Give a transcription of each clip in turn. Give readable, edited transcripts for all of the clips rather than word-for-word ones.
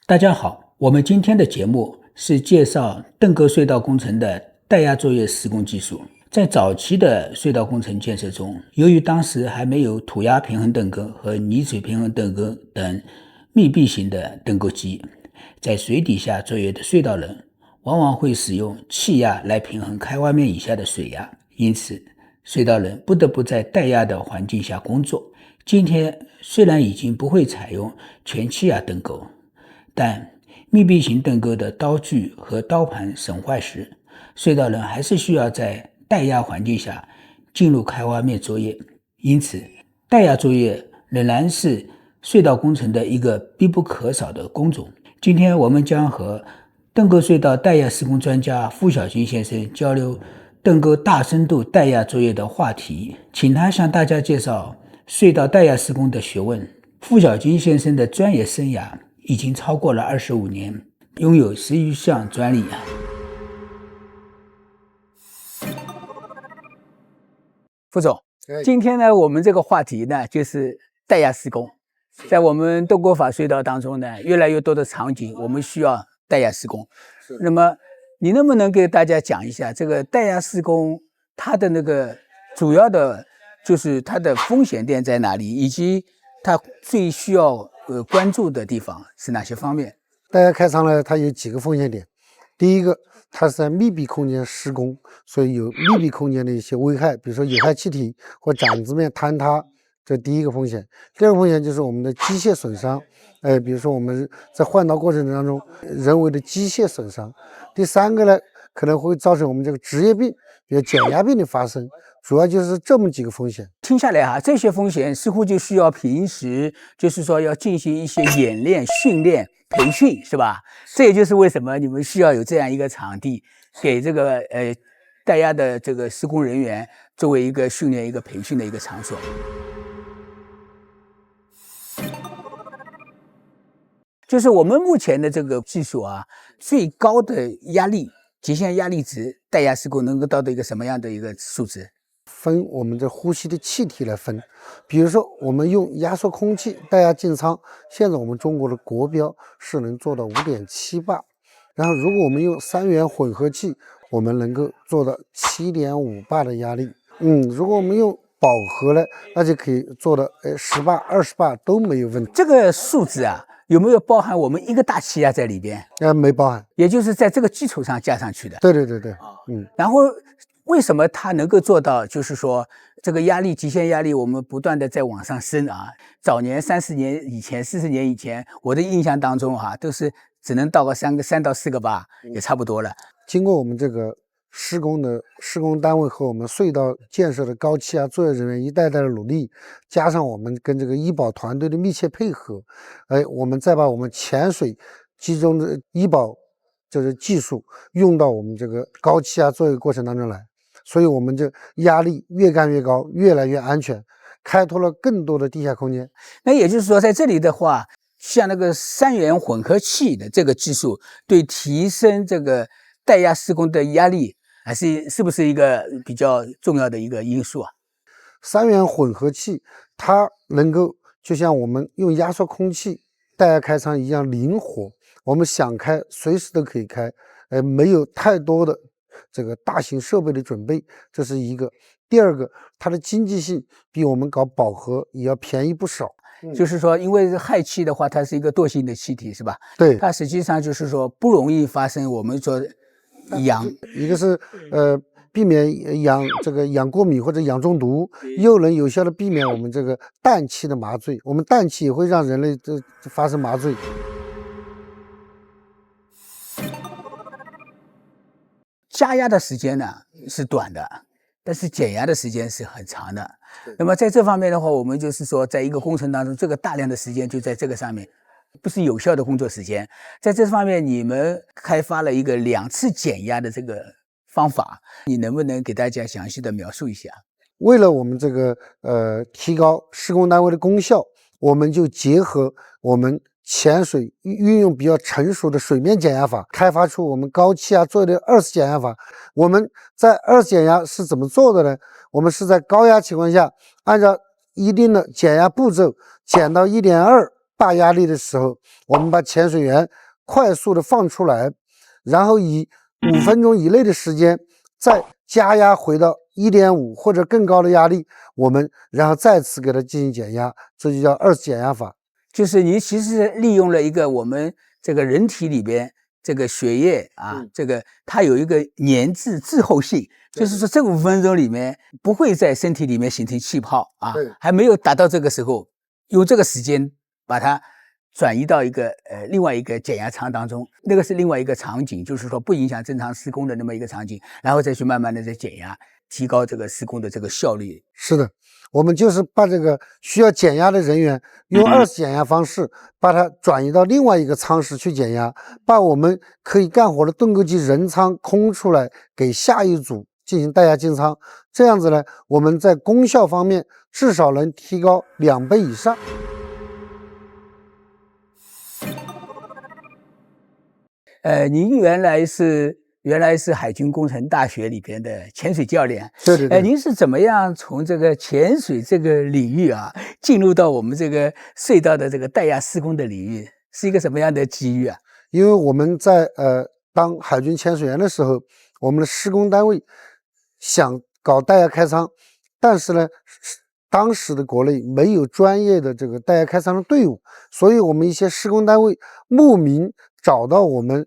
大家好，我们今天的节目是介绍邓沟隧道工程的带压作业施工技术。在早期的隧道工程建设中，由于当时还没有土压平衡邓沟和泥水平衡邓沟等密闭型的邓沟机，在水底下作业的隧道人往往会使用气压来平衡开挖面以下的水压，因此隧道人不得不在带压的环境下工作。今天虽然已经不会采用全气压邓沟，但密闭型邓沟的刀具和刀盘损坏时，隧道人还是需要在带压环境下进入开挖面作业，因此带压作业仍然是隧道工程的一个必不可少的工种。今天我们将和邓沟隧道带压施工专家傅小军先生交流邓沟大深度带压作业的话题，请他向大家介绍隧道带压施工的学问。傅小军先生的专业生涯已经超过了25年，拥有10余项专利。傅总，今天呢，我们这个话题呢，就是带压施工。在我们邓沟法隧道当中呢，越来越多的场景，我们需要带压施工。那么，你能不能给大家讲一下这个带压施工它的那个主要的，就是它的风险点在哪里，以及它最需要关注的地方是哪些方面？带压开仓呢，它有几个风险点。第一个，它是在密闭空间施工，所以有密闭空间的一些危害，比如说有害气体或展子面坍塌，这第一个风险。第二个风险就是我们的机械损伤，比如说我们在换道过程当中人为的机械损伤。第三个呢，可能会造成我们这个职业病，比如减压病的发生。主要就是这么几个风险。听下来这些风险似乎就需要平时就是说要进行一些演练、训练、培训，是吧？这也就是为什么你们需要有这样一个场地，给这个带压的这个施工人员作为一个训练、一个培训的一个场所。就是我们目前的这个技术最高的压力极限压力值，带压施工能够到的一个什么样的一个数值？分我们的呼吸的气体来分，比如说我们用压缩空气带压进舱，现在我们中国的国标是能做到5.7巴，然后如果我们用3元混合气，我们能够做到7.5巴的压力。如果我们用饱和呢，那就可以做到10巴、20巴都没有问题。这个数值有没有包含我们一个大气压在里边？没包含，也就是在这个基础上加上去的。对。然后为什么它能够做到，就是说这个压力极限压力我们不断的在往上升早年30年以前、40年以前，我的印象当中都是只能到个3到4个巴也差不多了。经过我们这个施工单位和我们隧道建设的高气压作业人员一代代的努力，加上我们跟这个医保团队的密切配合，我们再把我们潜水集中的医保就是技术用到我们这个高气压作业过程当中来，所以我们这压力越干越高，越来越安全，开拓了更多的地下空间。那也就是说，在这里的话，像那个3元混合气的这个技术，对提升这个带压施工的压力，是不是一个比较重要的一个因素3元混合气它能够就像我们用压缩空气带压开仓一样灵活，我们想开随时都可以开，没有太多的这个大型设备的准备，这是一个。第二个，它的经济性比我们搞饱和也要便宜不少。就是说，因为氦气的话，它是一个惰性的气体，是吧？对，它实际上就是说不容易发生我们说氧，一个是避免氧过敏或者氧中毒，又能有效的避免我们这个氮气的麻醉。我们氮气也会让人类发生麻醉。加压的时间呢是短的，但是减压的时间是很长的。那么在这方面的话，我们就是说，在一个工程当中，这个大量的时间就在这个上面，不是有效的工作时间。在这方面，你们开发了一个2次减压的这个方法，你能不能给大家详细的描述一下？为了我们这个提高施工单位的功效，我们就结合我们潜水运用比较成熟的水面减压法，开发出我们高气压作业的2次减压法。我们在2次减压是怎么做的呢？我们是在高压情况下，按照一定的减压步骤减到1.2大压力的时候，我们把潜水员快速的放出来，然后以5分钟以内的时间再加压回到1.5或者更高的压力，我们然后再次给它进行减压，这就叫2次减压法。就是你其实利用了一个我们这个人体里边这个血液啊，这个它有一个粘滞后性，就是说这5分钟里面不会在身体里面形成气泡啊，还没有达到这个时候，用这个时间把它转移到一个另外一个减压舱当中，那个是另外一个场景，就是说不影响正常施工的那么一个场景，然后再去慢慢的再减压，提高这个施工的这个效率。是的，我们就是把这个需要减压的人员用2次减压方式，把它转移到另外一个舱室去减压，把我们可以干活的盾构机人舱空出来，给下一组进行带压进舱。这样子呢，我们在功效方面至少能提高2倍以上。您原来是海军工程大学里边的潜水教练，对对对。您是怎么样从这个潜水这个领域啊，进入到我们这个隧道的这个带压施工的领域，是一个什么样的机遇啊？因为我们在当海军潜水员的时候，我们的施工单位想搞带压开舱，但是呢，当时的国内没有专业的这个带压开舱的队伍，所以我们一些施工单位慕名找到我们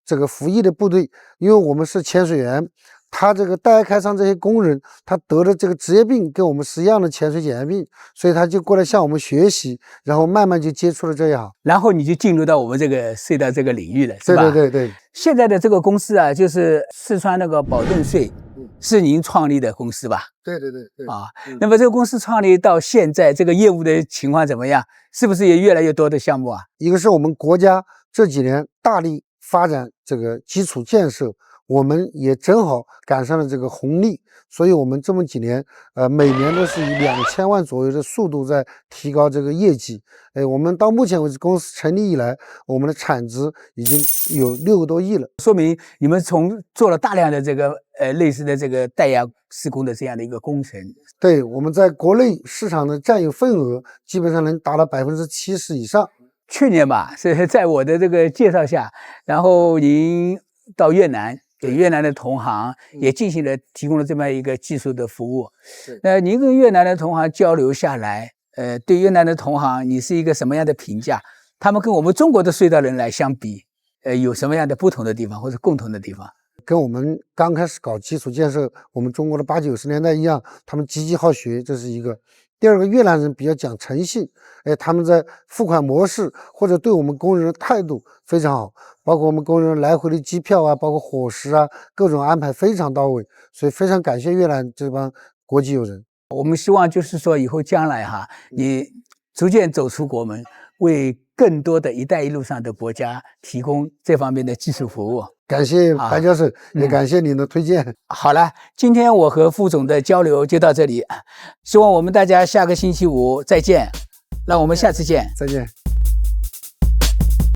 这个服役的部队，因为我们是潜水员，他这个带压开舱这些工人，他得了这个职业病，跟我们是一样的潜水检验病，所以他就过来向我们学习，然后慢慢就接触了这一行，然后你就进入到我们这个隧道这个领域了，是吧？对对对对。现在的这个公司啊，就是四川那个保顿税，是您创立的公司吧？对对对对。啊，那么这个公司创立到现在，这个业务的情况怎么样？是不是也越来越多的项目啊？一个是我们国家这几年大力发展这个基础建设，我们也正好赶上了这个红利，所以我们这么几年，每年都是以2000万左右的速度在提高这个业绩。我们到目前为止，公司成立以来，我们的产值已经有6个多亿了，说明你们做了大量的这个类似的这个带压施工的这样的一个工程。对，我们在国内市场的占有份额基本上能达到70%以上。去年吧，是在我的这个介绍下，然后您到越南给越南的同行也进行了提供了这么一个技术的服务。那您跟越南的同行交流下来，对越南的同行你是一个什么样的评价？他们跟我们中国的隧道人来相比，有什么样的不同的地方或者共同的地方？跟我们刚开始搞基础建设，我们中国的80、90年代一样，他们积极好学，这是一个。第二个，越南人比较讲诚信，他们在付款模式或者对我们工人的态度非常好，包括我们工人来回的机票啊，包括伙食啊，各种安排非常到位，所以非常感谢越南这帮国际友人。我们希望就是说以后将来哈，你逐渐走出国门，为更多的一带一路上的国家提供这方面的技术服务。感谢白教授，也感谢您的推荐。好了，今天我和副总的交流就到这里，希望我们大家下个星期五再见，让我们下次见，再见。